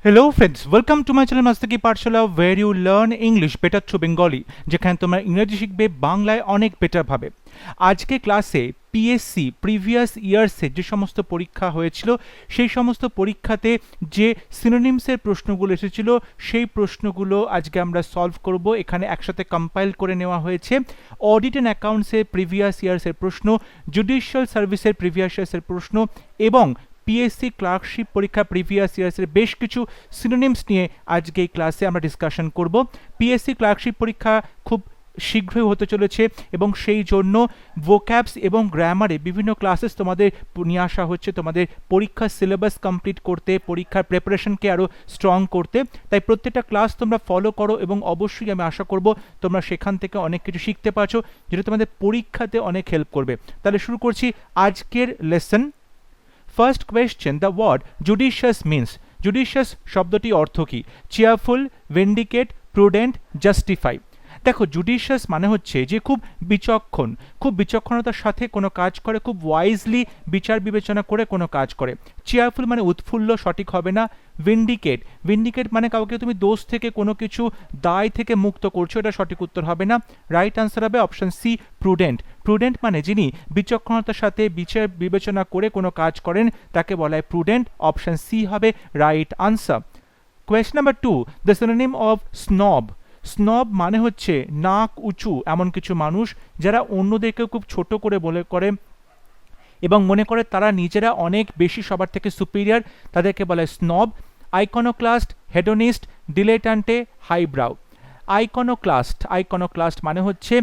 Hello friends, welcome to my channel Mastaki Pathshala where you learn English better through Bengali যেখানে তোমরা ইংরেজি শিখবে বাংলায় অনেক বেটার ভাবে। আজকে ক্লাসে পিএসসি প্রিভিয়াস ইয়ার্সের যে সমস্ত পরীক্ষা হয়েছিল সেই সমস্ত পরীক্ষাতে যে সিনোনিমসের প্রশ্নগুলো এসেছিল সেই প্রশ্নগুলো আজকে আমরা সলভ করব। এখানে একসাথে কম্পাইল করে নেওয়া হয়েছে অডিট অ্যান্ড অ্যাকাউন্টসের প্রিভিয়াস ইয়ার্সের প্রশ্ন, জুডিশিয়াল সার্ভিসের প্রিভিয়াস ইয়ার্সের প্রশ্ন এবং পিএসসি ক্লার্কশিপ পরীক্ষা প্রিভিয়াস ইয়ার্সের বেশ কিছু সিনোনিমস নিয়ে আজকে এই ক্লাসে আমরা ডিসকাশন করব। পিএসসি ক্লার্কশিপ পরীক্ষা খুব শীঘ্রই হতে চলেছে এবং সেই জন্য ভোক্যাবস এবং গ্রামারে বিভিন্ন ক্লাসেস তোমাদের নিয়ে আসা হচ্ছে তোমাদের পরীক্ষার সিলেবাস কমপ্লিট করতে, পরীক্ষার প্রিপারেশনকে আরও স্ট্রং করতে। তাই প্রত্যেকটা ক্লাস তোমরা ফলো করো এবং অবশ্যই আমি আশা করব তোমরা সেখান থেকে অনেক কিছু শিখতে পারছো যেটা তোমাদের পরীক্ষাতে অনেক হেল্প করবে। তাহলে শুরু করছি আজকের lesson. First question, the word judicious means. Judicious শব্দটি অর্থ কি? cheerful, vindicate, prudent, justify. দেখো জুডিশিয়াস মানে হচ্ছে যে খুব বিচক্ষণ, খুব বিচক্ষণতার সাথে কোনো কাজ করে, খুব ওয়াইজলি বিচার বিবেচনা করে কোনো কাজ করে। চেয়ারফুল মানে উৎফুল্ল, সঠিক হবে না। ভিন্ডিকেট, ভিন্ডিকেট মানে কাউকে তুমি দোষ থেকে কোনো কিছু দায় থেকে মুক্ত করছো, এটা সঠিক উত্তর হবে না। রাইট আনসার হবে অপশন সি প্রুডেন্ট। প্রুডেন্ট মানে যিনি বিচক্ষণতার সাথে বিচার বিবেচনা করে কোনো কাজ করেন তাকে বলা হয় প্রুডেন্ট। অপশন সি হবে right answer. Question number 2, the synonym of snob. Snob মানে হচ্ছে নাক উঁচু এমন কিছু মানুষ যারা অন্যদেরকে খুব ছোট করে বলে করে এবং মনে করে তারা নিজেরা অনেক বেশি সবার থেকে সুপিরিয়র, তাদেরকে বলা হয় স্নব। আইকনোক্লাস্ট, হেডোনিস্ট, ডিলেটান্টে, হাইব্রাউ। আইকনোক্লাস্ট মানে হচ্ছে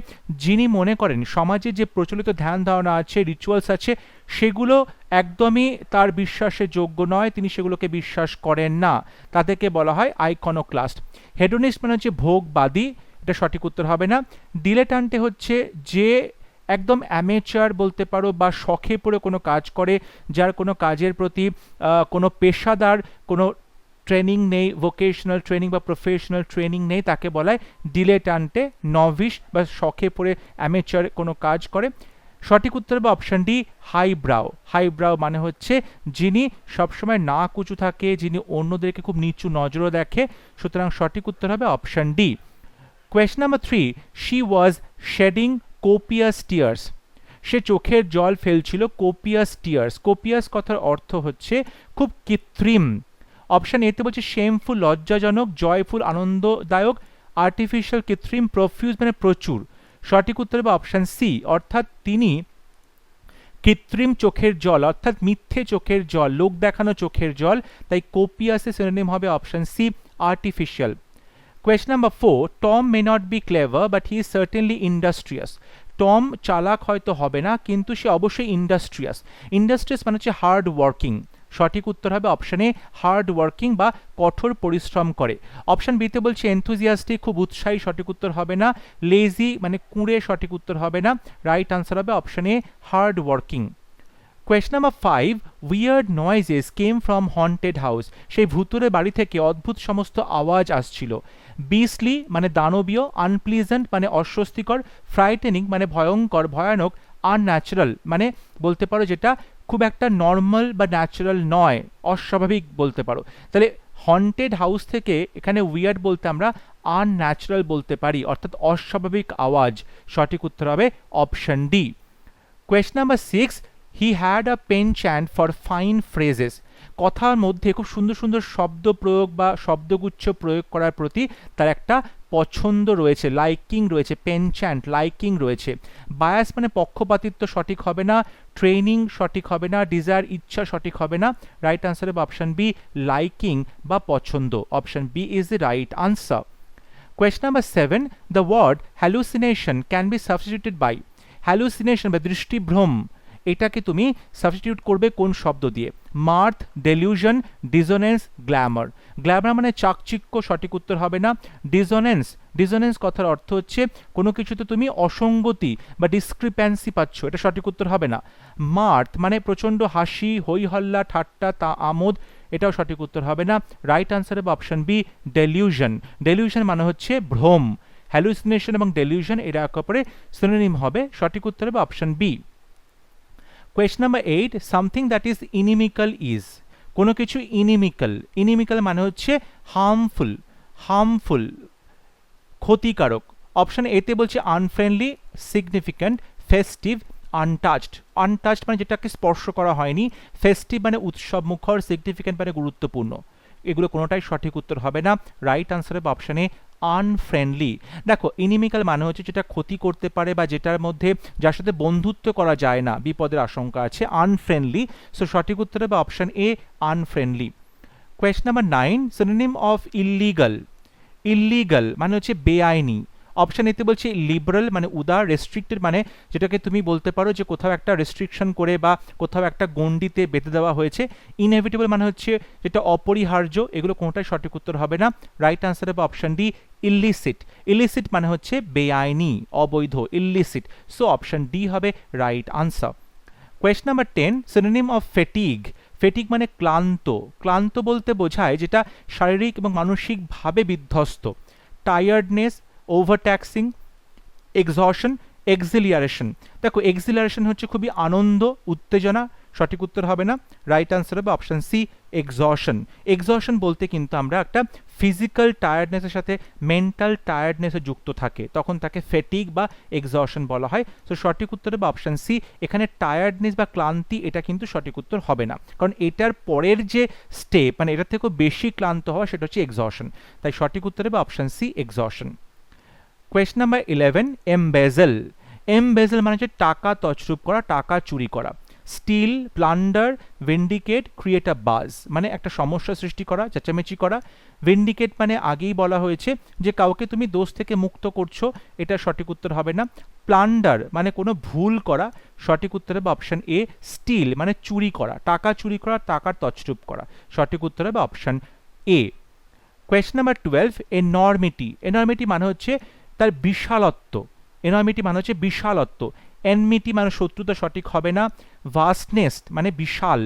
যিনি মনে করেন সমাজে যে প্রচলিত ধ্যান ধারণা আছে, রিচুয়ালস আছে, সেগুলো একদমই তার বিশ্বাসের যোগ্য নয়, তিনি সেগুলোকে বিশ্বাস করেন না, তাদেরকে বলা হয় আইকনোক্লাস্ট। হেডোনিস্ট মানে হচ্ছে ভোগবাদী, এটা সঠিক উত্তর হবে না। ডিলেটান্টে হচ্ছে যে একদম অ্যামেচার বলতে পারো বা শখে পড়ে কোনো কাজ করে, যার কোনো কাজের প্রতি কোনো পেশাদার কোনো ট্রেনিং নেই, ভোকেশনাল ট্রেনিং বা প্রফেশনাল ট্রেনিং নেই, তাকে বলা হয় ডিলেটান্টে। নভিশ বা শখে পড়ে অ্যামেচার কোনো কাজ করে। সঠিক উত্তর হবে অপশন ডি হাইব্রাউ। হাইব্রাউ মানে হচ্ছে যিনি সবসময় নাক উঁচু থাকে, যিনি অন্যদেরকে খুব নিচু নজরও দেখে, সুতরাং সঠিক উত্তর হবে option D. Question number 3, she was shedding copious tears. সে চোখের জল ফেলছিল। কোপিয়াস টিয়ার্স, কোপিয়াস কথার অর্থ হচ্ছে খুব কৃত্রিম। অপশন এতে বলছে শেমফুল লজ্জাজনক, জয়ফুল আনন্দদায়ক, আর্টিফিশিয়াল কৃত্রিম, প্রফিউজ মানে প্রচুর। সঠিক উত্তর হবে অপশন সি, অর্থাৎ তিনি কৃত্রিম চোখের জল অর্থাৎ মিথ্যে চোখের জল, লোক দেখানো চোখের জল, তাই কোপিয়াসের সিনোনিম হবে option C artificial. Question number 4, Tom may not be clever but he is certainly industrious. Tom চালাক হয়তো হবে না কিন্তু সে অবশ্যই ইন্ডাস্ট্রিয়াস। ইন্ডাস্ট্রিয়াস মানে হচ্ছে হার্ড ওয়ার্কিং। সঠিক উত্তর হবে অপশন এ হার্ড ওয়ার্কিং বা কঠোর পরিশ্রম করে। অপশন বিতে বলছে এনথুজিয়াস্টিক, খুব উৎসাহী, সঠিক উত্তর হবে না। লেজি মানে কুঁড়ে, সঠিক উত্তর হবে না। রাইট আনসার হবে option A hard working. Question number 5, weird noises came from haunted house. সেই ভুতুরে বাড়ি থেকে অদ্ভুত সমস্ত আওয়াজ আসছিল। বিসলি মানে দানবীয়, আনপ্লিজেন্ট মানে অস্বস্তিকর, ফ্রাইটেনিং মানে ভয়ঙ্কর ভয়ানক, আনন্যাচারাল মানে বলতে পারো যেটা খুব একটা নর্মাল বা ন্যাচারাল নয়, অস্বাভাবিক বলতে পারো। তাহলে হন্টেড হাউস থেকে এখানে উইয়ার্ড বলতে আমরা আনন্যাচারাল বলতে পারি, অর্থাৎ অস্বাভাবিক আওয়াজ। সঠিক উত্তর হবে option D. Question number 6, he had a penchant for fine phrases. কথার মধ্যে খুব সুন্দর সুন্দর শব্দ প্রয়োগ বা শব্দগুচ্ছ প্রয়োগ করার প্রতি তার একটা পছন্দ রয়েছে, লাইকিং রয়েছে। পেনচ্যান্ট লাইকিং রয়েছে। বায়াস মানে পক্ষপাতিত্ব, সঠিক হবে না। ট্রেনিং সঠিক হবে না। ডিজায়ার ইচ্ছা সঠিক হবে না। রাইট আনসার হবে অপশন বি লাইকিং বা পছন্দ। Option B is the right answer. Question number 7, the word hallucination can be substituted by. Hallucination বা দৃষ্টিভ্রম, এটাকে তুমি সাবস্টিটিউট করবে কোন শব্দ দিয়ে? Mirth, delusion, dissonance, glamour. Glamour মানে চাকচিক্য, সঠিক উত্তর হবে না। ডিসোনেন্স, ডিসোনেন্স কথার অর্থ হচ্ছে কোনো কিছুতে তুমি অসঙ্গতি বা ডিসক্রিপ্যান্সি পাচ্ছ, এটা সঠিক উত্তর হবে না। মার্থ মানে প্রচণ্ড হাসি, হই হল্লা, ঠাট্টা, তা আমোদ, এটাও সঠিক উত্তর হবে না। রাইট আনসার হবে অপশন বি ডেলিউশন। ডেলিউশন মানে হচ্ছে ভ্রম। হ্যালুসিনেশন এবং ডেলিউশন এরা একে অপরের সিনোনিম হবে। সঠিক উত্তর হবে option B. Question number 8, something that is inimical is. কোনো কিছু ইনিমিক্যাল, ইনিমিক্যাল মানে হচ্ছে হার্মফুল, হার্মফুল ক্ষতিকারক। অপশন এতে বলছে unfriendly, significant, festive, untouched. Untouched মানে যেটাকে স্পর্শ করা হয়নি, ফেস্টিভ মানে উৎসব মুখর, সিগনিফিক্যান্ট মানে গুরুত্বপূর্ণ। এগুলো কোনোটাই সঠিক উত্তর হবে না। রাইট আনসার হবে অপশানে আনফ্রেন্ডলি। দেখো ইনিমিক্যাল মানে হচ্ছে যেটা ক্ষতি করতে পারে বা যেটার মধ্যে যার সাথে বন্ধুত্ব করা যায় না, বিপদের আশঙ্কা আছে। আনফ্রেন্ডলি, সো সঠিক উত্তর হবে option A unfriendly. Question number 9, synonym of illegal. Illegal মানে হচ্ছে বেআইনি। অপশন এতে বলছে লিবারাল মানে উদার, রেস্ট্রিক্টেড মানে যেটাকে তুমি বলতে পারো যে কোথাও একটা রেস্ট্রিকশন করে বা কোথাও একটা গণ্ডিতে বেঁধে দেওয়া হয়েছে। ইনএভিটেবল মানে হচ্ছে যেটা অপরিহার্য। এগুলো কোনোটাই সঠিক উত্তর হবে না। রাইট আনসার হবে অপশন ডি ইলিসিট। ইলিসিট মানে হচ্ছে বেআইনি, অবৈধ, ইলিসিট। সো অপশন ডি হবে right answer. Question number 10, synonym of fatigue. Fatigue মানে ক্লান্ত। ক্লান্ত বলতে বোঝায় যেটা শারীরিক এবং মানসিকভাবে বিধ্বস্ত। Tiredness, overtaxing, exhaustion, exhilaration. দেখো এক্সিলিয়ারেশন হচ্ছে খুবই আনন্দ, উত্তেজনা, সঠিক উত্তর হবে না। রাইট আনসার হবে অপশন সি এক্সহশন। এক্সহশন বলতে কিন্তু আমরা একটা ফিজিক্যাল টায়ার্ডনেসের সাথে মেন্টাল টায়ার্ডনেসও যুক্ত থাকে, তখন তাকে ফেটিগ বা এক্সহশন বলা হয়। তো সঠিক উত্তর হবে অপশন সি। এখানে টায়ার্ডনেস বা ক্লান্তি এটা কিন্তু সঠিক উত্তর হবে না, কারণ এটার পরের যে স্টেপ মানে এটার থেকেও বেশি ক্লান্ত হওয়া সেটা হচ্ছে এক্সহশন। তাই সঠিক উত্তর হবে option C exhaustion. Question number 11, embezzle. Embezzle মানে হচ্ছে টাকা তছরূপ করা, টাকা চুরি করা। Steal, plunder, vindicate, create a buzz মানে একটা সমস্যা সৃষ্টি করা, চেঁচামেচি করা। ভিন্ডিকেট মানে আগেই বলা হয়েছে যে কাউকে তুমি দোষ থেকে মুক্ত করছো, এটা সঠিক উত্তর হবে না। প্লান্ডার মানে কোনো ভুল করা, সঠিক উত্তর হবে অপশন এ। স্টিল মানে চুরি করা, টাকা চুরি করা, টাকার তছরূপ করা, সঠিক উত্তর হবে অপশন এ। Question number 12, এনর্মিটি। এনর্মিটি মানে হচ্ছে তার বিশালত্ব। এনর্মিটি মানে হচ্ছে বিশালত্ব। এনমিটি মানে শত্রুতা, সঠিক হবে না। ভাস্টনেস মানে বিশাল।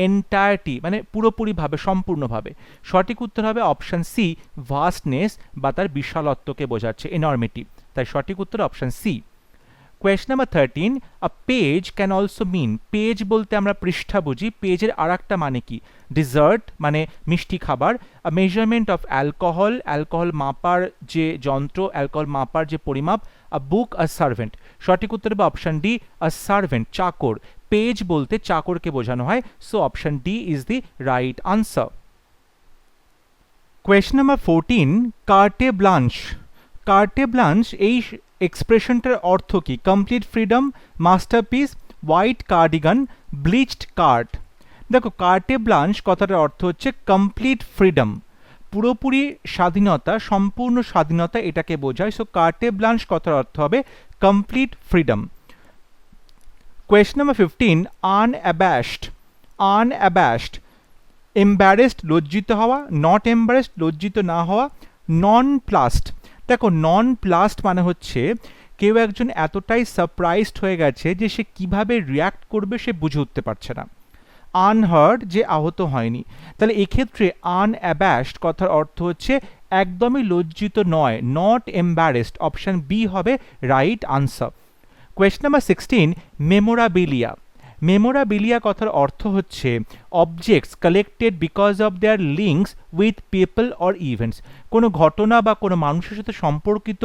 এন্টায়ারটি মানে পুরোপুরিভাবে, সম্পূর্ণভাবে, সঠিক উত্তর হবে অপশন সি ভাস্টনেস বা তার বিশালত্বকে বোঝাচ্ছে এনর্মিটি। তাই সঠিক উত্তর option C. Question number 13, a page can also mean. Page বলতে আমরা পৃষ্ঠা বুঝি, পেজের আর একটা মানে কি? ডিজার্ট মানে মিষ্টি খাবার। আ মেজারমেন্ট অফ অ্যালকোহল, অ্যালকোহল মাপার যে যন্ত্র, অ্যালকোহল মাপার যে পরিমাপ। আ বুক, আ সার্ভেন্ট, সঠিক উত্তর হবে অপশন ডি আ সার্ভেন্ট, চাকর। পেজ বলতে চাকরকে বোঝানো হয়। So option D is the right answer. Question number 14, carte blanche. Carte blanche এই এক্সপ্রেশনটার অর্থ কি? Complete freedom, masterpiece, white cardigan, bleached cart. দেখো কার্টে ব্লাঞ্চ কথাটার অর্থ হচ্ছে কমপ্লিট ফ্রিডম, পুরোপুরি স্বাধীনতা, সম্পূর্ণ স্বাধীনতা এটাকে বোঝায়। সো কার্টে ব্লাঞ্চ কথার অর্থ হবে complete freedom. Question number 15, unabashed. Unabashed, embarrassed লজ্জিত হওয়া, নট এম্বারেসড লজ্জিত না হওয়া, নন প্লাসড। দেখো নন প্লাসড মানে হচ্ছে কেউ একজন এতটাই সারপ্রাইজড হয়ে গেছে যে সে কিভাবে রিয়াক্ট করবে সে বুঝে উঠতে পারছে না। আনহার্ড যে আহত হয়নি। তাহলে এক্ষেত্রে আনঅ্যাবাশড কথার অর্থ হচ্ছে একদমই লজ্জিত নয়, নট এম্বারেসড। অপশন বি হবে রাইট আনসার। Question number 16, মেমোরাবিলিয়া। মেমোরাবিলিয়া কথার অর্থ হচ্ছে objects collected because of their links with people or events. কোনো ঘটনা বা কোনো মানুষের সাথে সম্পর্কিত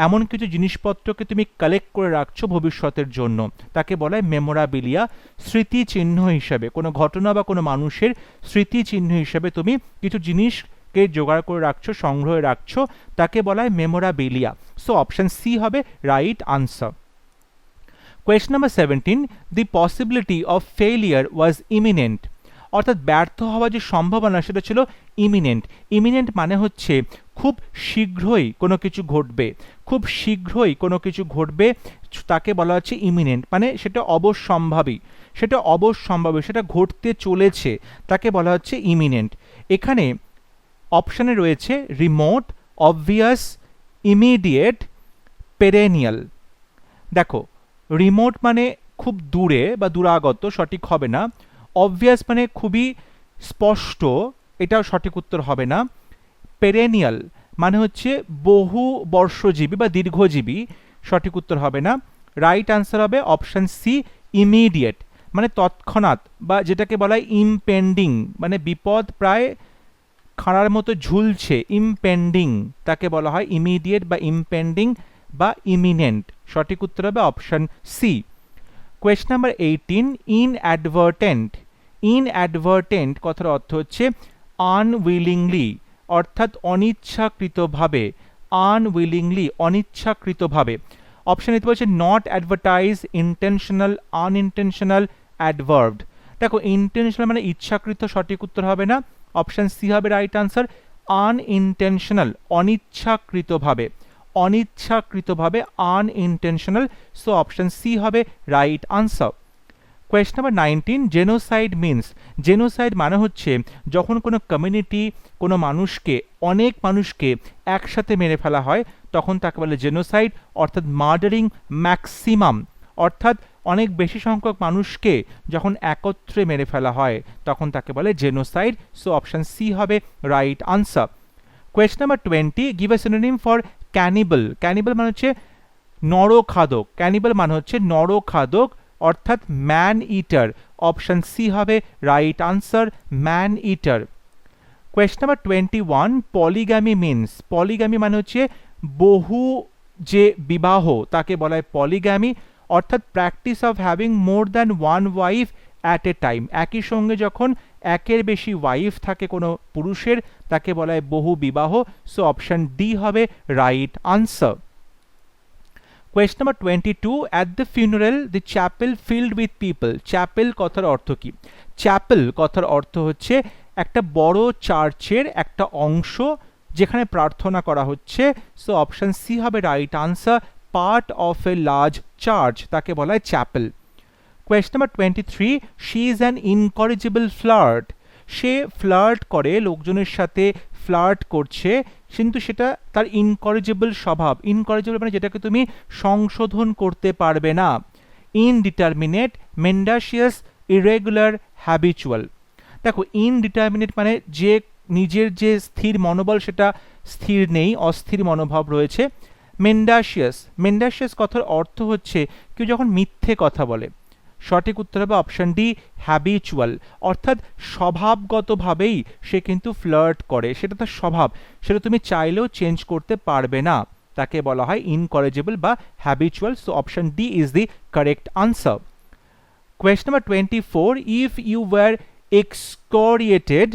এমন কিছু জিনিসপত্রকে তুমি কালেক্ট করে রাখছো ভবিষ্যতের জন্য, তাকে বলা হয় মেমোরাবিলিয়া। স্মৃতিচিহ্ন হিসাবে কোনো ঘটনা বা কোনো মানুষের স্মৃতিচিহ্ন হিসাবে তুমি কিছু জিনিসকে জোগাড় করে রাখছো, সংগ্রহে রাখছো, তাকে বলা হয় মেমোরাবিলিয়া। সো অপশন সি হবে right answer. Question number 17, the possibility of failure was eminent. অর্থাৎ ব্যর্থ হওয়ার যে সম্ভাবনা সেটা ছিল ইমিনেন্ট। ইমিনেন্ট মানে হচ্ছে খুব শীঘ্রই কোনো কিছু ঘটবে, খুব শীঘ্রই কোনো কিছু ঘটবে, তাকে বলা হচ্ছে ইমিনেন্ট। মানে সেটা অবশ্যম্ভাবী, সেটা অবশ্যম্ভাবী, সেটা ঘটতে চলেছে, তাকে বলা হচ্ছে ইমিনেন্ট। এখানে অপশানে রয়েছে রিমোট, অবভিয়াস, ইমিডিয়েট, পেরেনিয়াল। দেখো রিমোট মানে খুব দূরে বা দূরাগত, সঠিক হবে না। অবভিয়াস মানে খুবই স্পষ্ট, এটাও সঠিক উত্তর হবে না। পেরেনিয়াল মানে হচ্ছে বহু বর্ষজীবী বা দীর্ঘজীবী, সঠিক উত্তর হবে না। রাইট আনসার হবে অপশন সি ইমিডিয়েট। মানে তৎক্ষণাৎ, বা যেটাকে বলা হয় ইমপেন্ডিং, মানে বিপদ প্রায় খাঁড়ার মতো ঝুলছে, ইমপেন্ডিং, তাকে বলা হয় ইমিডিয়েট বা ইমপেন্ডিং বা ইমিনেন্ট। সঠিক উত্তর হবে option C. Question number 18, inadvertent. Inadvertent কথার অর্থ হচ্ছে আনউইলিংলি, অর্থাৎ অনিচ্ছাকৃতভাবে, আনউইলিংলি অনিচ্ছাকৃতভাবে। অপশন এতে বলছে not advertise, intentional, unintentional, adverbed. দেখো ইন্টেনশনাল মানে ইচ্ছাকৃত, সঠিক উত্তর হবে না, অপশন সি হবে রাইট আনসার। আনইনটেনশনাল অনিচ্ছাকৃতভাবে, অনিচ্ছাকৃতভাবে আনইনটেনশনাল, সো অপশন সি হবে right answer. Question number 19, genocide means. Genocide মানে হচ্ছে যখন কোনো কমিউনিটি, কোনো মানুষকে, অনেক মানুষকে একসাথে মেরে ফেলা হয় তখন তাকে বলে জেনোসাইড, অর্থাৎ মার্ডারিং ম্যাক্সিমাম, অর্থাৎ অনেক বেশি সংখ্যক মানুষকে যখন একত্রে মেরে ফেলা হয় তখন তাকে বলে জেনোসাইড, সো অপশন সি হবে right answer. Question number 20, give a synonym for cannibal. Cannibal মানে হচ্ছে নরখাদক, ক্যানিবল মানে হচ্ছে নরখাদক, অর্থাৎ ম্যান ইটার, অপশন সি হবে right answer, man eater. Question number 21, polygamy means. Polygamy মানে হচ্ছে বহু যে বিবাহ তাকে বলা হয় পলিগ্যামি, অর্থাৎ practice of having more than one wife at a time. একই সঙ্গে যখন একের বেশি ওয়াইফ থাকে কোনো পুরুষের তাকে বলা হয় বহু বিবাহ, সো অপশন ডি হবে right answer. Question number 22, at the funeral the chapel filled with people. Chapel কথার অর্থ কি? চ্যাপেল কথার অর্থ হচ্ছে একটা বড় চার্চের একটা অংশ যেখানে প্রার্থনা করা হচ্ছে, সো অপশন সি হবে right answer, part of a large church, তাকে বলা হয় chapel. Question number 23, she is an incorrigible flirt. সে ফ্লার্ট করে, লোকজনের সাথে ফ্লার্ট করছে, কিন্তু সেটা তার ইনকরেজিবল স্বভাব। ইনকরেজিবল মানে যেটাকে তুমি সংশোধন করতে পারবে না। Indeterminate, mendacious, irregular, habitual. দেখো ইনডিটারমিনেট মানে যে নিজের যে স্থির মনোবল সেটা স্থির নেই, অস্থির মনোভাব রয়েছে। মেন্ডাসিয়াস, মেন্ডাসিয়াস কথার অর্থ হচ্ছে কেউ যখন মিথ্যে কথা বলে, সঠিক উত্তর হবে অপশন ডি, হ্যাবিচুয়াল, অর্থাৎ স্বভাবগতভাবেই সে কিন্তু ফ্লার্ট করে, সেটা তার স্বভাব, সেটা তুমি চাইলেও চেঞ্জ করতে পারবে না, তাকে বলা হয় ইনকরেজিবল বা habitual, so option D is the correct answer. Question number 24, if you were excoriated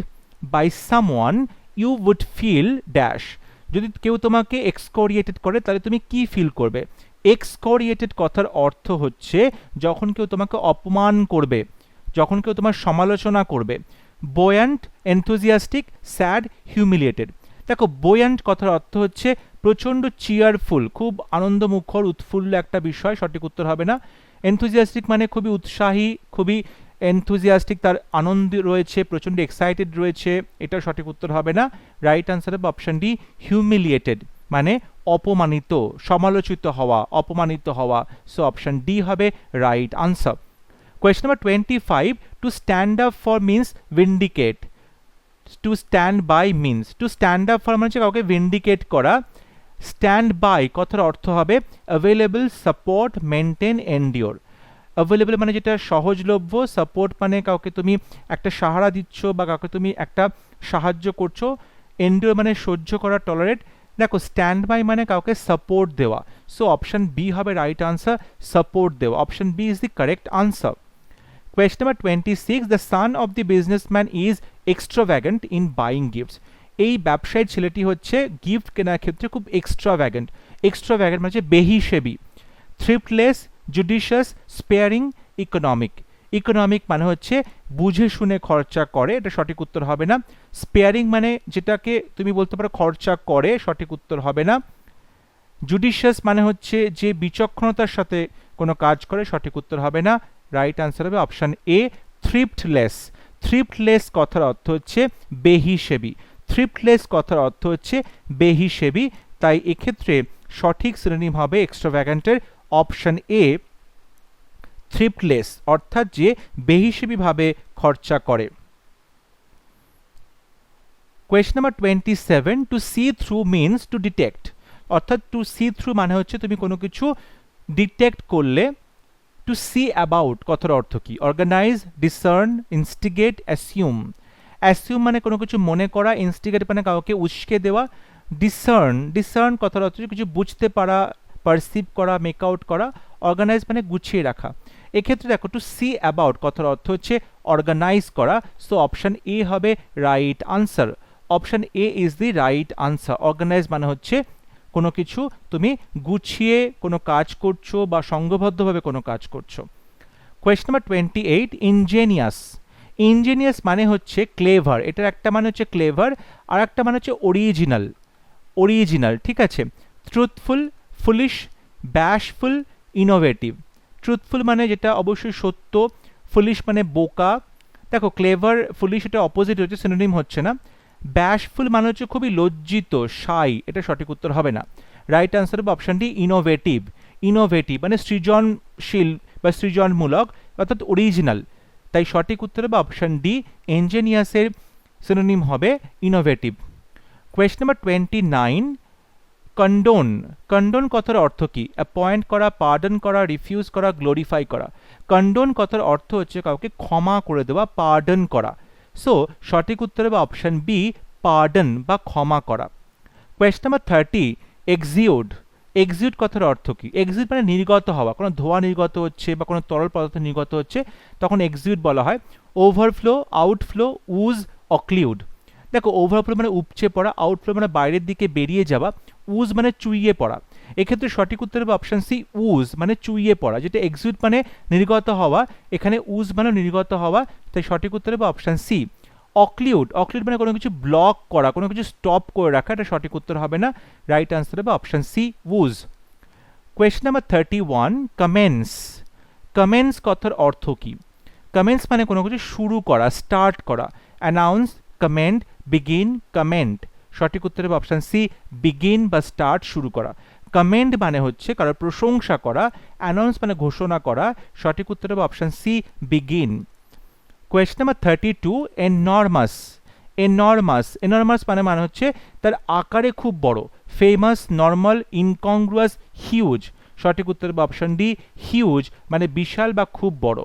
by someone you would feel dash. যদি কেউ তোমাকে এক্সকরিয়েটেড করে তাহলে তুমি কি ফিল করবে? এক্সকরিয়েটেড কথার অর্থ হচ্ছে যখন কেউ তোমাকে অপমান করবে, যখন কেউ তোমার সমালোচনা করবে। বোয়ান্ট, এনথুজিয়াস্টিক, স্যাড, হিউমিলিয়েটেড। দেখো বোয়ান্ট কথার অর্থ হচ্ছে প্রচণ্ড চিয়ারফুল, খুব আনন্দমুখর, উৎফুল্ল একটা বিষয়, সঠিক উত্তর হবে না। এনথুজিয়াস্টিক মানে খুবই উৎসাহী, খুবই এনথুজিয়াস্টিক, তার আনন্দ রয়েছে, প্রচণ্ড এক্সাইটেড রয়েছে, এটা সঠিক উত্তর হবে না। রাইট আনসার হবে অপশন ডি, হিউমিলিয়েটেড মানে অপমানিত, সমালোচিত হওয়া, অপমানিত হওয়া, সো অপশন ডি হবে right answer. Question number 25, to stand up for means vindicate. To stand by means, to stand up for মানে হচ্ছে কাউকে ভিন্ডিকেট করা। স্ট্যান্ড বাই কথার অর্থ হবে available, support, maintain, endure. Available মানে যেটা সহজলভ্য, সাপোর্ট মানে কাউকে তুমি একটা সাহারা দিচ্ছ বা কাউকে তুমি একটা সাহায্য করছো, এন্ডিওর মানে সহ্য করা, টলারেট। দেখো স্ট্যান্ড বাই মানে কাউকে সাপোর্ট দেওয়া, সো অপশন বি হবে রাইট আনসার, সাপোর্ট দেওয়া, option B is the correct answer. Question number 26, the son of the businessman is extravagant in buying gifts. এই ব্যবসায়ী ছেলেটি হচ্ছে গিফট কেনার ক্ষেত্রে খুব এক্সট্রাভ্যাগেন্ট। এক্সট্রাভ্যাগেন্ট মানে হচ্ছে বেহিসেবি। থ্রিফটলেস, জুডিশিয়াস, স্পেয়ারিং, ইকোনমিক। ইকোনমিক মানে হচ্ছে বুঝে শুনে খরচা করে, এটা সঠিক উত্তর হবে না। স্পেয়ারিং মানে যেটাকে তুমি বলতে পারো খরচা করে, সঠিক উত্তর হবে না। জুডিশিয়াস মানে হচ্ছে যে বিচক্ষণতার সাথে কোনো কাজ করে, সঠিক উত্তর হবে না। রাইট আনসার হবে অপশন এ, থ্রিফটলেস। থ্রিফটলেস কথার অর্থ হচ্ছে বেহিসেবি, থ্রিফটলেস কথার অর্থ হচ্ছে বেহিসেবি, তাই এক্ষেত্রে সঠিক সিনোনিম হবে এক্সট্রাভ্যাগেন্টের অপশন এ, থ্রিফটলেস, অর্থাৎ যে বেহিসেবিভাবে খরচা করে। Question number 27, to see through means to detect. অর্থাৎ টু সি থ্রু মানে হচ্ছে তুমি কোনো কিছু ডিটেক্ট করলে, টু সি অ্যাবাউট কথার অর্থ কি? Organise, discern, instigate, assume. Assume মানে কোনো কিছু মনে করা, ইনস্টিগেট মানে কাউকে উস্কে দেওয়া, ডিসার্ন কথার অর্থ কিছু বুঝতে পারা, পারসিভ করা, মেক আউট করা, অর্গানাইজ মানে গুছিয়ে রাখা। এক্ষেত্রে দেখো টু সি অ্যাবাউট কথার অর্থ হচ্ছে অর্গানাইজ করা, সো অপশন এ হবে right answer. Option A is the right answer. Organise মানে হচ্ছে কোনো কিছু তুমি গুছিয়ে কোনো কাজ করছো বা সংঘবদ্ধভাবে কোনো কাজ করছো। Question number 28, ইনজেনিয়াস। ইনজেনিয়াস মানে হচ্ছে ক্লেভার, এটার একটা মানে হচ্ছে ক্লেভার, আর একটা মানে হচ্ছে অরিজিনাল, ঠিক আছে। Truthful, foolish, bashful, innovative. Truthful মানে যেটা অবশ্যই সত্য, ফুলিশ মানে বোকা। দেখো ক্লেভার, ফুলিশ এটা অপোজিট হচ্ছে, সিনোনিম হচ্ছে না। ব্যাশফুল মানে হচ্ছে খুবই লজ্জিত, শাই, এটা সঠিক উত্তর হবে না। রাইট আনসার হবে অপশন ডি, ইনোভেটিভ মানে সৃজনশীল বা সৃজনমূলক, অর্থাৎ অরিজিনাল। তাই সঠিক উত্তর হবে অপশন ডি, ইনজেনিয়াসের সিনোনিম হবে ইনোভেটিভ। কোয়েশ্চন নাম্বার 29, কন্ডোন কথার অর্থ কি? অ্যাপয়েন্ট করা, পার্ডন করা, রিফিউজ করা, গ্লোরিফাই করা। কন্ডোন কথার অর্থ হচ্ছে কাউকে ক্ষমা করে দেওয়া, পার্ডন করা। সো সঠিক উত্তর হবে অপশন বি, পার্ডন বা ক্ষমা করা। কোয়েশ্চন নাম্বার 30, এক্সিউড কথার অর্থ কি? এক্সিউড মানে নির্গত হওয়া, কোনো ধোঁয়া নির্গত হচ্ছে বা কোনো তরল পদার্থ নির্গত হচ্ছে তখন এক্সিউড বলা হয়। ওভারফ্লো, আউটফ্লো, উজ, অক্লিউড। দেখো ওভারফ্লো মানে উপচে পড়া, আউটফ্লো মানে বাইরের দিকে বেরিয়ে যাওয়া, উজ মানে চুইয়ে পড়া। এক্ষেত্রে সঠিক উত্তর হবে অপশন সি, উজ মানে চুইয়ে পড়া। যেটা এক্সিউড মানে নির্গত হওয়া, এখানে উজ মানে নির্গত হওয়া, তাই সঠিক উত্তর হবে অপশন সি। অক্লিউড মানে কোনো কিছু ব্লক করা, কোনো কিছু স্টপ করে রাখা, এটা সঠিক উত্তর হবে না। রাইট আনসার হবে অপশন সি, উজ। কোয়েশ্চন নাম্বার 31, কমেন্স কথার অর্থ কি? কমেন্স মানে কোনো কিছু শুরু করা, স্টার্ট করা। Announce, comment, begin, comment. সঠিক উত্তর হবে অপশন সি, বিগিন বা স্টার্ট, শুরু করা। কমেন্ট মানে হচ্ছে কারোর প্রশংসা করা, অ্যানাউন্স মানে ঘোষণা করা। সঠিক উত্তর হবে option C, begin. Question number 32, enormous মানে হচ্ছে তার আকারে খুব বড়। Famous, normal, incongruous, huge. সঠিক উত্তর হবে অপশন ডি, হিউজ মানে বিশাল বা খুব বড়।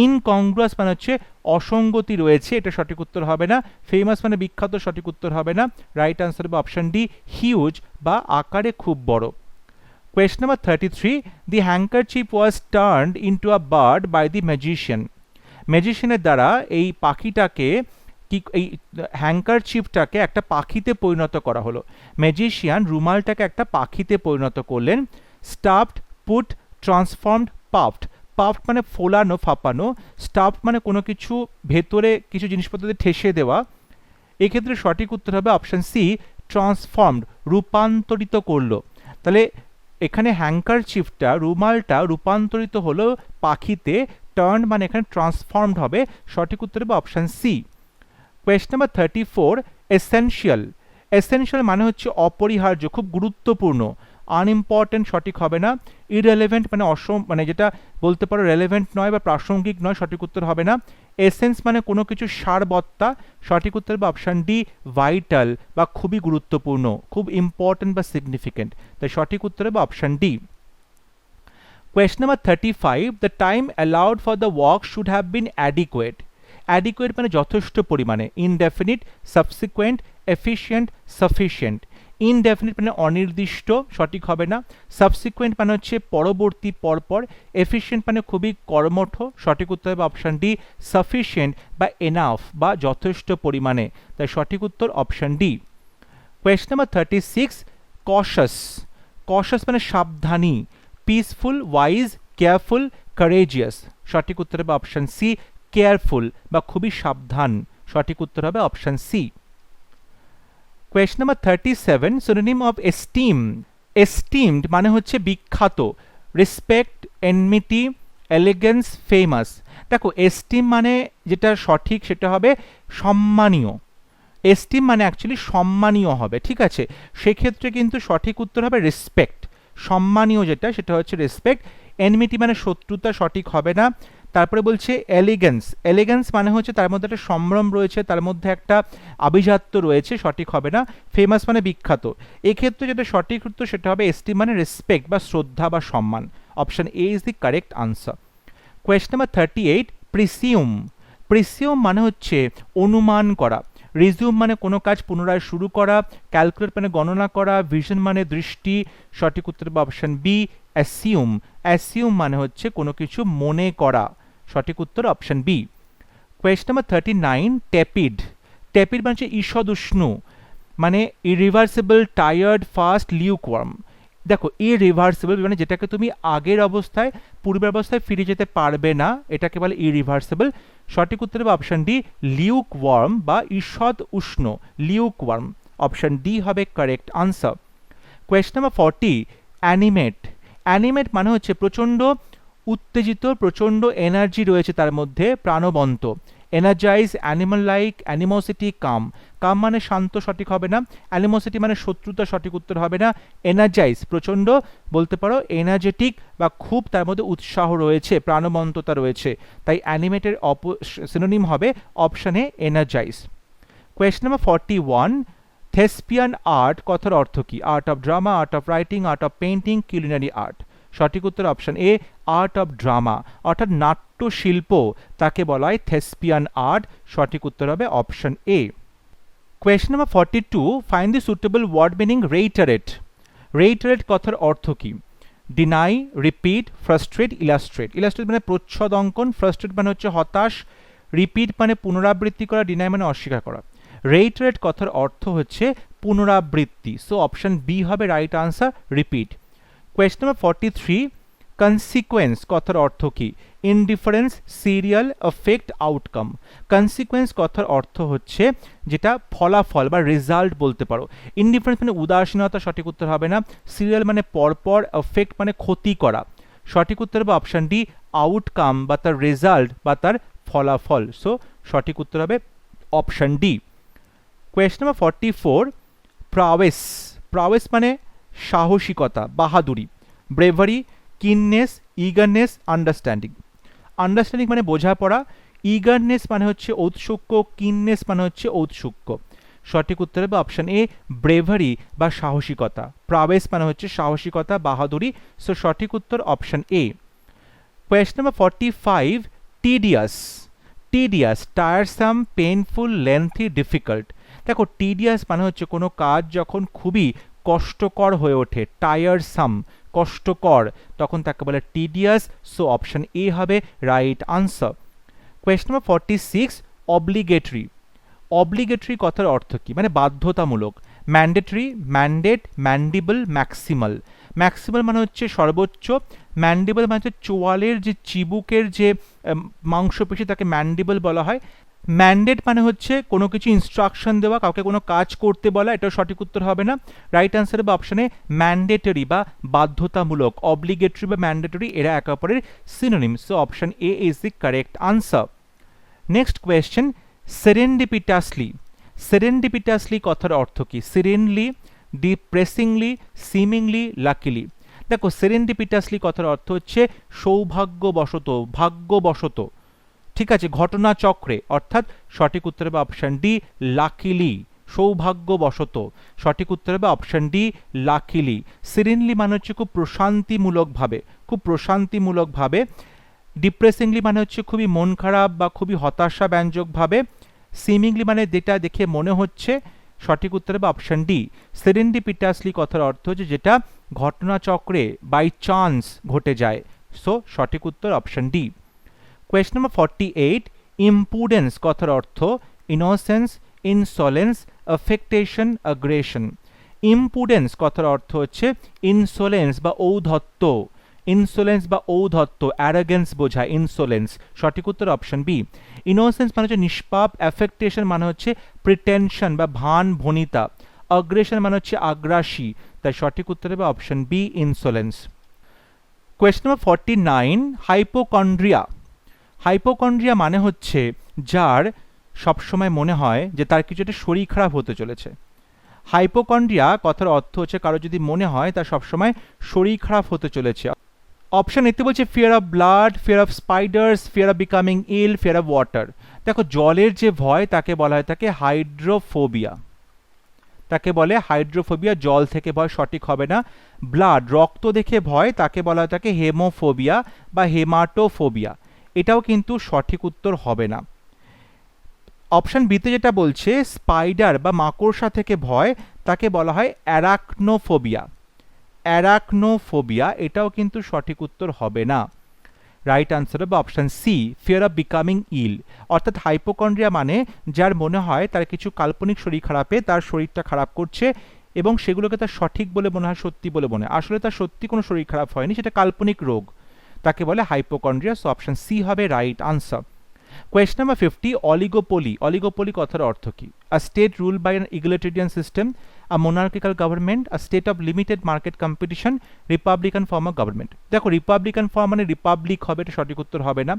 ইনকংগ্রুয়াস মানে হচ্ছে অসঙ্গতি রয়েছে, এটা সঠিক উত্তর হবে না। ফেমাস মানে বিখ্যাত, সঠিক উত্তর হবে না। রাইট আনসার হবে অপশন ডি, হিউজ বা আকারে খুব বড়। Question number 33, the handkerchief was turned into a bird by the ম্যাজিশিয়ানের দ্বারা এই পাখিটাকে এই হ্যাঙ্কারচিপটাকে একটা পাখিতে পরিণত করা হলো। ম্যাজিশিয়ান রুমালটাকে একটা পাখিতে পরিণত করলেন। স্টাফড, পুট, ট্রান্সফর্মড, পাফড মানে ফোলানো, ফাঁপানো। স্টাফড মানে কোনো কিছু ভেতরে কিছু জিনিসপত্র দিয়ে ঠেসে দেওয়া। এক্ষেত্রে সঠিক উত্তর হবে অপশন সি, ট্রান্সফর্মড রূপান্তরিত করলো। তাহলে এখানে হ্যাঙ্কারচিপটা, রুমালটা রূপান্তরিত হলো পাখিতে, টার্ন মানে এখানে ট্রান্সফর্মড হবে। সঠিক উত্তর হবে option C. Question number 34, essential মানে হচ্ছে অপরিহার্য, খুব গুরুত্বপূর্ণ। আনইম্পর্টেন্ট সঠিক হবে না। ইররেলেভেন্ট মানে যেটা বলতে পারো রেলেভেন্ট নয় বা প্রাসঙ্গিক নয়, সঠিক উত্তর হবে না। এসেন্স মানে কোনো কিছু সারবত্তা। সঠিক উত্তর হবে অপশন ডি, ভাইটাল বা খুবই গুরুত্বপূর্ণ, খুব ইম্পর্টেন্ট বা সিগনিফিকেন্ট। তাই সঠিক উত্তর হবে option D. Question number 35, the time allowed for the walk should have been adequate মানে যথেষ্ট পরিমাণে। Indefinite, subsequent, efficient, sufficient. Indefinite মানে অনির্দিষ্ট, সঠিক হবে না। সাবসিকুয়েন্ট মানে হচ্ছে পরবর্তী, পরপর। এফিশিয়েন্ট মানে খুবই কর্মঠ, সঠিক উত্তর হবে অপশন ডি, সাফিশিয়েন্ট বা এনাফ বা যথেষ্ট পরিমাণে। তাই সঠিক উত্তর option D. Question number 36, cautious মানে সাবধানী। Peaceful, wise, careful, courageous. সঠিক উত্তর হবে অপশন সি, কেয়ারফুল বা খুবই সাবধান। সঠিক উত্তর হবে option C. Question number 37, synonym of esteemed মানে হচ্ছে বিখ্যাত। Respect, enmity, elegance, famous. দেখো এস্টিম মানে যেটা সঠিক সেটা হবে সম্মানীয়। এস্টিম মানে অ্যাকচুয়ালি সম্মানীয় হবে, ঠিক আছে। সেক্ষেত্রে কিন্তু সঠিক উত্তর হবে রেসপেক্ট। সম্মানীয় যেটা সেটা হচ্ছে রেসপেক্ট। এনমিটি মানে শত্রুতা, সঠিক হবে না। তারপরে বলছে এলিগেন্স মানে হচ্ছে তার মধ্যে একটা সম্ভ্রম রয়েছে, তার মধ্যে একটা আভিজাত্য রয়েছে, সঠিক হবে না। ফেমাস মানে বিখ্যাত। এক্ষেত্রে যেটা সঠিক উত্তর সেটা হবে এস্টিম মানে রেসপেক্ট বা শ্রদ্ধা বা সম্মান। Option A is the correct answer. Question number 38, প্রিসিউম। প্রিসিউম মানে হচ্ছে অনুমান করা, রিজিউম মানে কোনো কাজ পুনরায় শুরু করা, ক্যালকুলেট মানে গণনা করা, ভিশন মানে দৃষ্টি, সঠিক উত্তর হবে অপশন বি অ্যাসিউম। অ্যাসিউম মানে হচ্ছে কোনো কিছু মনে করা, সঠিক উত্তর অপশন বি। Question number 39, টেপিড। টেপিড মানে হচ্ছে ঈষদ উষ্ণ, মানে ইরিভার্সিবল, টায়ার্ড, ফাস্ট, লিউকওয়ার্ম। দেখো ইরিভার্সিবল মানে যেটাকে তুমি আগের অবস্থায়, পূর্বের অবস্থায় ফিরে যেতে পারবে না, এটাকে বলে ইরিভার্সিবল। সঠিক উত্তর হবে অপশন ডি লিউকওয়ার্ম বা ঈষদ উষ্ণ, লিউকওয়ার্ম। অপশন ডি হবে correct answer. Question number 40, animate. Animate মানে হচ্ছে প্রচণ্ড উত্তেজিত, প্রচণ্ড এনার্জি রয়েছে তার মধ্যে, প্রাণবন্ত। এনার্জাইজ, অ্যানিমাল লাইক, অ্যানিমোসিটি, কাম। কাম মানে শান্ত, সঠিক হবে না। অ্যানিমোসিটি মানে শত্রুতা, সঠিক উত্তর হবে না। এনার্জাইজ প্রচণ্ড, বলতে পারো এনার্জেটিক বা খুব তার মধ্যে উৎসাহ রয়েছে, প্রাণবন্ততা রয়েছে, তাই অ্যানিমেটের সিনোনিম হবে option A energise. Question number 41, thespian art কথার অর্থ কি? Art of drama, art of writing, art of painting, culinary art. সঠিক উত্তর option A art of drama, অর্থাৎ নাট্যশিল্প, তাকে বলা হয় থেসপিয়ান আর্ট। সঠিক উত্তর হবে option A. Question number 42, find the suitable word meaning reiterate. Reiterate কথার অর্থ কি? Deny, repeat, frustrate, illustrate. Illustrate মানে প্রচ্ছদ অঙ্কন, ফ্রাস্ট্রেট মানে হচ্ছে হতাশ, রিপিট মানে পুনরাবৃত্তি করা, ডিনাই মানে অস্বীকার করা। রেইটারেট কথার অর্থ হচ্ছে পুনরাবৃত্তি, সো অপশন বি হবে right answer, repeat. Question number 43, consequence কথার অর্থ কি? Indifference, serial, effect, outcome. Consequence কথার অর্থ হচ্ছে যেটা ফলাফল বা রেজাল্ট বলতে পারো। ইনডিফারেন্স মানে উদাসীনতা, সঠিক উত্তর হবে না। সিরিয়াল মানে পরপর, এফেক্ট মানে ক্ষতি করা। সঠিক উত্তর হবে অপশন ডি আউটকাম বা তার রেজাল্ট বা তার ফলাফল, সো সঠিক উত্তর হবে option D. Question number 44, prowess. Prowess মানে সাহসিকতা, বাহাদুরি। Bravery, keenness, eagerness, understanding. Understanding মানে বোঝাপড়া, ইগারনেস মানে হচ্ছে ঔৎসুক্য, কিননেস মানে হচ্ছে ঔৎসুক্য। সঠিক উত্তর হবে অপশন এ ব্রেভারি বা সাহসিকতা। প্রাওয়েস মানে হচ্ছে সাহসিকতা, বাহাদুরি, সো সঠিক উত্তর option A. Question number 45, tedious. Tedious, tiresome, painful, lengthy, difficult. দেখো টিডিয়াস মানে হচ্ছে কোনো কাজ যখন খুবই কষ্টকর হয়ে ওঠে, টায়ারসাম কষ্টকর, তখন তাকে বলে টিডিয়াস, সো অপশন এ হবে right answer. Question number 46, obligatory. Obligatory কথার অর্থ কি? মানে বাধ্যতামূলক। Mandatory, mandate, mandible, maximal. Maximal মানে হচ্ছে সর্বোচ্চ, ম্যান্ডিবল মানে হচ্ছে চোয়ালের যে চিবুকের যে মাংসপেশি, তাকে ম্যান্ডিবল বলা হয়। ম্যান্ডেট মানে হচ্ছে কোনো কিছু ইনস্ট্রাকশন দেওয়া, কাউকে কোনো কাজ করতে বলা, এটাও সঠিক উত্তর হবে না। রাইট আনসার বা অপশনে ম্যান্ডেটরি বা বাধ্যতামূলক। অব্লিগেটরি বা ম্যান্ডেটরি এরা একে অপরের synonym, so option A is the correct answer. Next question, serendipitously. Serendipitously কথার অর্থ কি? Serenely, depressingly, seemingly, luckily. দেখো সেরেন্ডিপিটাসলি কথার অর্থ হচ্ছে সৌভাগ্যবশত, ভাগ্যবশত, ঠিক আছে, ঘটনাচক্রে, অর্থাৎ সঠিক উত্তর হবে অপশন ডি লাকিলি, সৌভাগ্যবশত। সঠিক উত্তর হবে অপশন ডি লাকিলি। সিরিনলি মানে হচ্ছে খুব প্রশান্তিমূলকভাবে, খুব প্রশান্তিমূলকভাবে। ডিপ্রেসিংলি মানে হচ্ছে খুবই মন খারাপ বা খুবই হতাশা ব্যঞ্জকভাবে। সিমিংলি মানে যেটা দেখে মনে হচ্ছে। সঠিক উত্তর হবে অপশন ডি। সেরেন্ডিপিটাসলি কথার অর্থ হচ্ছে যেটা ঘটনাচক্রে বাই চান্স ঘটে যায়, সো সঠিক উত্তর অপশন ডি। কোয়েশ্চন নাম্বার 48, ইম্পুডেন্স কথার অর্থ ইনোসেন্স, ইনসলেন্স, অ্যাফেক্টেশন, অ্যাগ্রেশন। ইম্পুডেন্স কথার অর্থ হচ্ছে ইনসোলেন্স বা ঔদ্ধত্য, ইনসোলেন্স বা ঔদ্ধত্য, অ্যারোগেন্স বোঝায় ইনসোলেন্স। সঠিক উত্তর অপশন বি। ইনোসেন্স মানে হচ্ছে নিষ্পাপ, অ্যাফেক্টেশন মানে হচ্ছে প্রিটেনশন বা ভান ভনিতা, অ্যাগ্রেশন মানে হচ্ছে আগ্রাসী, তাই সঠিক উত্তর হবে option B insolence. Question number 49, hypochondria. Hypochondria মানে হচ্ছে যার সবসময় মনে হয় যে তার কিছু একটা শরীর খারাপ হতে চলেছে। হাইপোকন্ড্রিয়া কথার অর্থ হচ্ছে কারো যদি মনে হয় তার সবসময় শরীর খারাপ হতে চলেছে। অপশন এতে বলছে fear of blood, fear of spiders, fear of becoming ill, fear of water. দেখো জলের যে ভয় তাকে বলা হয় তাকে হাইড্রোফোবিয়া, তাকে বলে হাইড্রোফোবিয়া, জল থেকে ভয় সঠিক হবে না। ব্লাড রক্ত দেখে ভয় তাকে বলা হয় তাকে হেমোফোবিয়া বা হেমাটোফোবিয়া। এটাও কিন্তু সঠিক উত্তর হবে না। অপশন বিতে যেটা বলছে স্পাইডার বা মাকড়সা থেকে ভয়, তাকে বলা হয় অ্যারাকনোফোবিয়া। অ্যারাকনোফোবিয়া এটাও কিন্তু সঠিক উত্তর হবে না। রাইট আনসার হবে option C, fear of becoming ill. অর্থাৎ হাইপোকন্ড্রিয়া মানে যার মনে হয় তার কিছু কাল্পনিক শরীর খারাপে তার শরীরটা খারাপ করছে এবং সেগুলোকে তার সঠিক বলে মনে হয়, সত্যি বলে মনে হয়, আসলে তার সত্যি কোনো শরীর খারাপ হয়নি, সেটা কাল্পনিক রোগ, তাকে বলে হাইপোকন্ড্রিয়া। সো অপশন সি হবে right answer. Question number 50, oligopoly. Oligopoly কথার অর্থ কি? A state ruled by an egalitarian system, a monarchical government, a state of limited market competition, republican form of government. দেখো রিপাবলিকান ফর্ম মানে Republic হবে, এটা সঠিক উত্তর হবে না।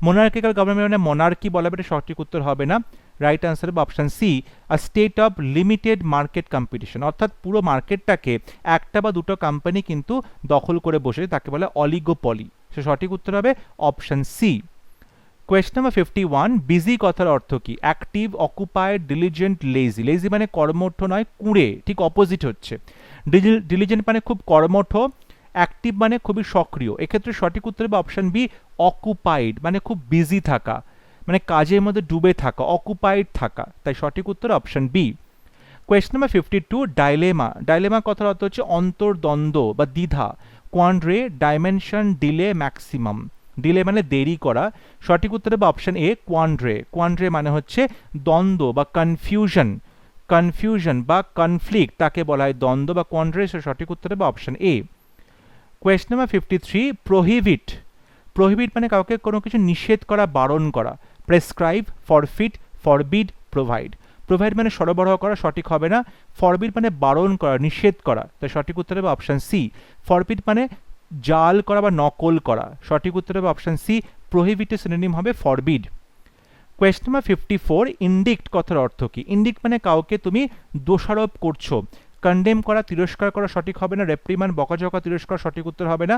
monarchical government মানে মনার্কি বলা হবে, এটা সঠিক উত্তর হবে না। রাইট আনসার হবে option C, a state of limited market competition. অর্থাৎ পুরো মার্কেটটাকে একটা বা দুটো কোম্পানি কিন্তু দখল করে বসে, তাকে বলে অলিগোপলি। সে সঠিক উত্তর হবে option C. Question number 51, busy কথার অর্থ কি? Active, occupied, diligent, lazy. Lazy মানে কর্মঠ নয়, কুঁড়ে, ঠিক অপোজিট হচ্ছে। ডিলিজেন্ট মানে খুব কর্মঠ, অ্যাক্টিভ মানে খুবই সক্রিয়। এক্ষেত্রে সঠিক উত্তর হবে অপশন বি, অকুপাইড মানে খুব বিজি থাকা, মানে কাজের মধ্যে ডুবে থাকা, অকুপাইড থাকা, তাই সঠিক উত্তর option B. Question number 52, dilemma. Dilemma কথার অর্থ হচ্ছে অন্তর্দ্বন্দ্ব বা দ্বিধা। Quandary, dimension, delay, maximum. Delay মানে দেরি করা, সঠিক উত্তর হবে অপশন এ, কোয়ান্ড্রে। কোয়ান্ড্রে মানে হচ্ছে দ্বন্দ্ব বা কনফিউশন। কনফিউশন বা কনফ্লিক্ট, তাকে বলা হয় দ্বন্দ্ব বা কোয়ান্ড্রে। সঠিক উত্তর হবে option A. Question number 53, prohibit. Prohibit মানে কাউকে কোনো কিছু নিষেধ করা, বারণ করা। Prescribe, four feet, forbid, provide. Provide মানে সরবরাহ করা, সঠিক হবে না। ফরবিড মানে বারণ করা, নিষেধ করা, তাই সঠিক উত্তর হবে অপশন সি। ফরবিড মানে জাল করা বা নকল করা, সঠিক উত্তর হবে অপশন সি। প্রহিবিটের সিনোনিম হবে ফরবিড। কোয়েশ্চন নাম্বার 54, ইন্ডিক্ট কথার অর্থ কি? ইন্ডিক্ট মানে কাউকে তুমি দোষারোপ করছো। কন্ডেম করা, তিরস্কার করা, সঠিক হবে না। রেপ্রিমান্ড, বকাঝকা, তিরস্কার, সঠিক উত্তর হবে না।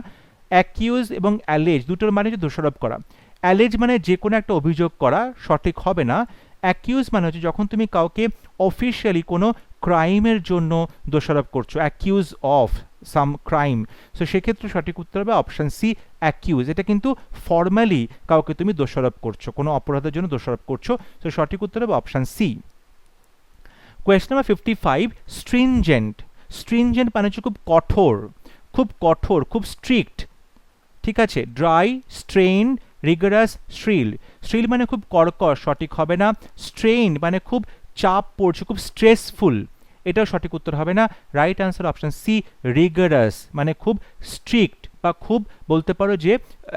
অ্যাকিউজ এবং অ্যালেজ দুটোর মানে হচ্ছে দোষারোপ করা। অ্যালেজ মানে যে কোনো একটা অভিযোগ করা, সঠিক হবে না। অ্যাকিউজ মানে হচ্ছে যখন তুমি কাউকে অফিসিয়ালি কোনো ক্রাইমের জন্য দোষারোপ করছো, accuse of some crime. So সেক্ষেত্রে সঠিক উত্তর হবে অপশন সি, অ্যাকিউজ। এটা কিন্তু ফর্মালি কাউকে তুমি দোষারোপ করছো, কোনো অপরাধের জন্য দোষারোপ করছো। তো সঠিক উত্তর হবে option C. Question number 55, stringent. Stringent মানে হচ্ছে খুব কঠোর, খুব কঠোর, খুব স্ট্রিক্ট, ঠিক আছে। Dry, strain, rigorous, shrill. Shrill মানে খুব কর্কশ, সঠিক হবে না। স্ট্রেইন মানে খুব চাপ পড়ছে, খুব স্ট্রেসফুল, এটাও সঠিক উত্তর হবে না। Right answer option C, rigorous মানে খুব স্ট্রিক্ট বা খুব বলতে পারো যে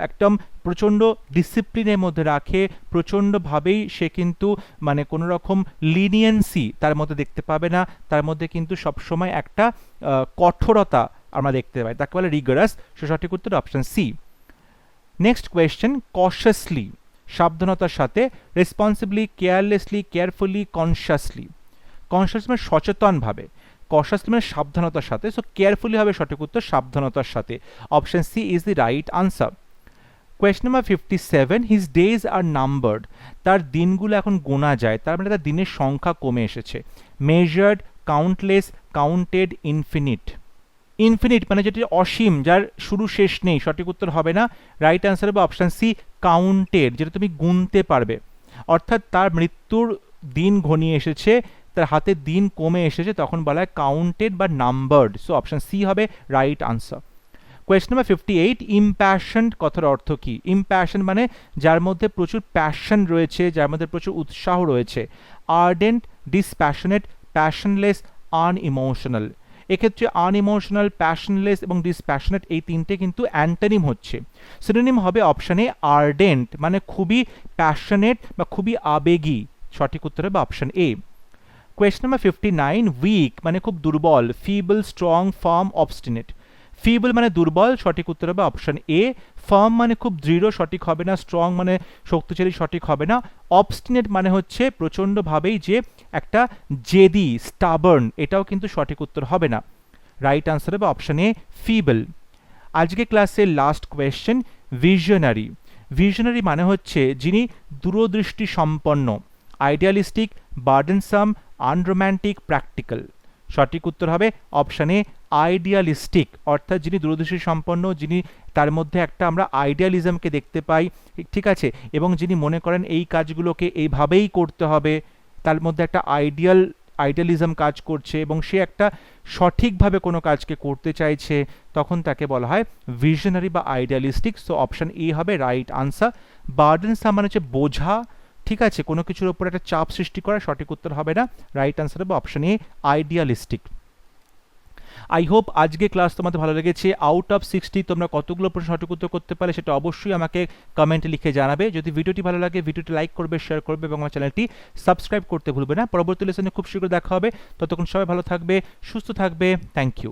একদম প্রচণ্ড ডিসিপ্লিনের মধ্যে রাখে, প্রচণ্ডভাবেই সে কিন্তু মানে কোনো রকম লিনিয়েন্সি তার মধ্যে দেখতে পাবে না, তার মধ্যে কিন্তু সবসময় একটা কঠোরতা আমরা দেখতে পাই, তাকে বলে রিগারাস। সঠিক উত্তর option C. Next question, cautiously সাবধানতার সাথে, রেসপন্সিবলি, কেয়ারলেসলি, কেয়ারফুলি, কনশাসলি। কনশাস মানে সচেতনভাবে, কশাসলি মানে সাবধানতার সাথে। সো কেয়ারফুলি হবে সঠিক উত্তর, সাবধানতার সাথে। Option C is the right answer. Question number 57, his days are numbered. তার দিনগুলো এখন গোনা যায়, তার মানে তার দিনের সংখ্যা কমে এসেছে। Measured, countless, counted, infinite. Infinite মানে যেটি অসীম, যার শুরু শেষ নেই, সঠিক উত্তর হবে না। রাইট আনসার হবে অপশন সি, কাউন্টেড, যেটা তুমি গুনতে পারবে। অর্থাৎ তার মৃত্যুর দিন ঘনিয়ে এসেছে, তার হাতে দিন কমে এসেছে, তখন বলা হয় কাউন্টেড বা নাম্বার্ড। সো অপশন সি হবে রাইট আনসার। কোয়েশ্চন নাম্বার 58, ইম্প্যাশনড কথার অর্থ কি? ইম্প্যাশন মানে যার মধ্যে প্রচুর প্যাশন রয়েছে, যার মধ্যে প্রচুর উৎসাহ রয়েছে। আর্ডেন্ট, ডিসপ্যাশনেট, প্যাশনলেস, আনইমোশনাল। এক্ষেত্রে আনইমোশনাল, প্যাশনলেস এবং ডিসপ্যাশনেট এই তিনটে কিন্তু অ্যান্টোনিম হচ্ছে। সিনোনিম হবে অপশানে আর্ডেন্ট মানে খুবই প্যাশনেট বা খুবই আবেগী, সঠিক উত্তর হবে option A. Question number 59, weak মানে খুব দুর্বল। Feeble, strong, firm, obstinate. Feeble মানে দুর্বল, সঠিক উত্তর হবে অপশন এ। ফার্ম মানে খুব দৃঢ়, সঠিক হবে না। স্ট্রং মানে শক্তিশালী, সঠিক হবে না। অবস্টিনেট মানে হচ্ছে প্রচণ্ডভাবেই যে একটা জেদি, স্টাবার্ন, এটাও কিন্তু সঠিক উত্তর হবে না। রাইট আনসার হবে অপশন এ, ফিবল। আজকে ক্লাসের লাস্ট কোয়েশ্চেন, ভিশনারি। ভিশনারি মানে হচ্ছে যিনি দূরদৃষ্টি সম্পন্ন। Idealistic, burdensome, unromantic, practical. সঠিক উত্তর হবে অপশান এ আইডিয়ালিস্টিক, অর্থাৎ যিনি দূরদর্শী সম্পন্ন, যিনি তার মধ্যে একটা আমরা আইডিয়ালিজমকে দেখতে পাই, ঠিক আছে, এবং যিনি মনে করেন এই কাজগুলোকে এইভাবেই করতে হবে, তার মধ্যে একটা আইডিয়ালিজম কাজ করছে এবং সে একটা সঠিকভাবে কোনো কাজকে করতে চাইছে, তখন তাকে বলা হয় ভিশনারি বা আইডিয়ালিস্টিক। সো অপশান এ হবে রাইট আনসার। বার্ডেনসাম মানে হচ্ছে বোঝা, ঠিক আছে, কোনো কিছুর উপর একটা চাপ সৃষ্টি করা, সঠিক উত্তর হবে না, রাইট আনসার হবে option A idealistic. I hope আজকে ক্লাস তোমাদের ভালো লেগেছে। আউট অফ 60 তোমরা কতগুলো প্রশ্ন সঠিক উত্তর করতে পারলে সেটা অবশ্যই আমাকে কমেন্টে লিখে জানাবে। যদি ভিডিওটি ভালো লাগে ভিডিওটি লাইক করবে, শেয়ার করবে এবং আমার চ্যানেলটি সাবস্ক্রাইব করতে ভুলবে না। পরবর্তী লেসনে খুব শীঘ্র দেখা হবে, ততক্ষণ সবাই ভালো থাকবে, সুস্থ থাকবে। Thank you.